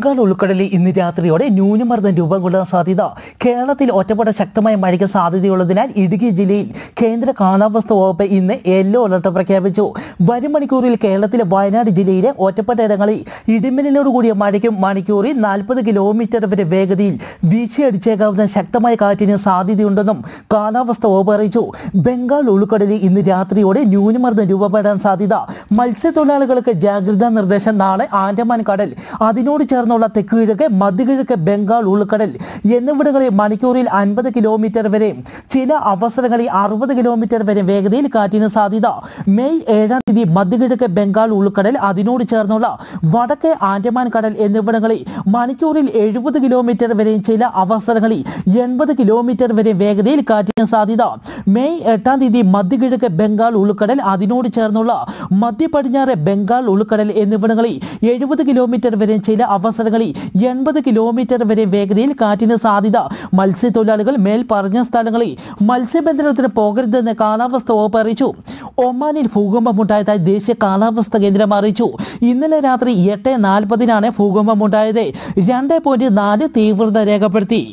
ബംഗാൾ ഉൾക്കടലിൽ ഇന്ന് രാത്രിയോടെ ന്യൂനമർദ്ദം രൂപം കൊള്ളാൻ സാധ്യത. കേരളത്തിൽ ഒറ്റപ്പെട്ട ശക്തമായ മഴയ്ക്ക് സാധ്യതയുള്ളതിനാൽ ഇടുക്കി ജില്ലയിൽ കേന്ദ്ര കാലാവസ്ഥാ വകുപ്പ് ഇന്ന് യെല്ലോ അലർട്ട് പ്രഖ്യാപിച്ചു. വരും മണിക്കൂറിൽ കേരളത്തിലെ വയനാട് ജില്ലയിലെ ഒറ്റപ്പെട്ട ഇടങ്ങളിൽ ഇടിമിന്നലോടുകൂടിയ മഴയ്ക്കും മണിക്കൂറിൽ 40 കിലോമീറ്റർ വരെ വേഗതയിൽ വീശിയടിച്ചേക്കാവുന്ന ശക്തമായ കാറ്റിന് സാധ്യതയുണ്ടെന്നും കാലാവസ്ഥാ വകുപ്പ് അറിയിച്ചു. ബംഗാൾ ഉൾക്കടലിൽ ഇന്ന് രാത്രിയോടെ ന്യൂനമർദ്ദം രൂപപ്പെടാൻ സാധ്യത. മത്സ്യത്തൊഴിലാളികൾക്ക് ജാഗ്രതാ നിർദ്ദേശം. നാളെ ആൻഡമാൻ കടൽ, അതിനോട് ചേർന്നുള്ള തെക്കുകിഴക്ക് മധ്യകിഴക്ക് ബംഗാൾ ഉൾക്കടൽ എന്നിവിടങ്ങളിൽ മണിക്കൂറിൽ 50 കിലോമീറ്റർ വരെ, ചില അവസരങ്ങളിൽ 60 കിലോമീറ്റർ വരെ വേഗതയിൽ കാറ്റിന് സാധ്യത. മെയ് 7-ാം തീയതി മധ്യകിഴക്ക് ബംഗാൾ ഉൾക്കടൽ, അതിനോട് ചേർന്നുള്ള വടക്കേ ആൻഡമാൻ കടൽ എന്നിവിടങ്ങളിൽ മണിക്കൂറിൽ 70 കിലോമീറ്റർ വരെയും ചില അവസരങ്ങളിൽ 80 കിലോമീറ്റർ വരെ വേഗതയിൽ കാറ്റിന് സാധ്യത. മെയ് 8-ാം തീയതി മധ്യകിഴക്ക് ബംഗാൾ ഉൾക്കടൽ, അതിനോട് ചേർന്നുള്ള മധ്യ പടിഞ്ഞാറ് ബംഗാൾ ഉൾക്കടൽ എന്നിവിടങ്ങളിൽ 70 കിലോമീറ്റർ വരെ, ചില അവസരങ്ങളിൽ 80 കിലോമീറ്റർ വരെ വേഗതയിൽ കാറ്റിന് സാധ്യത. മത്സ്യത്തൊഴിലാളികൾ മേൽ പറഞ്ഞ സ്ഥലങ്ങളിൽ മത്സ്യബന്ധനത്തിന് പോകരുതെന്ന് കാലാവസ്ഥാ വകുപ്പ് അറിയിച്ചു. ഒമാനിൽ ഭൂകമ്പമുണ്ടായതായി ദേശീയ കാലാവസ്ഥാ കേന്ദ്രം അറിയിച്ചു. ഇന്നലെ രാത്രി 8:40-നാണ് ഭൂകമ്പമുണ്ടായത്. 2.4 തീവ്രത രേഖപ്പെടുത്തി.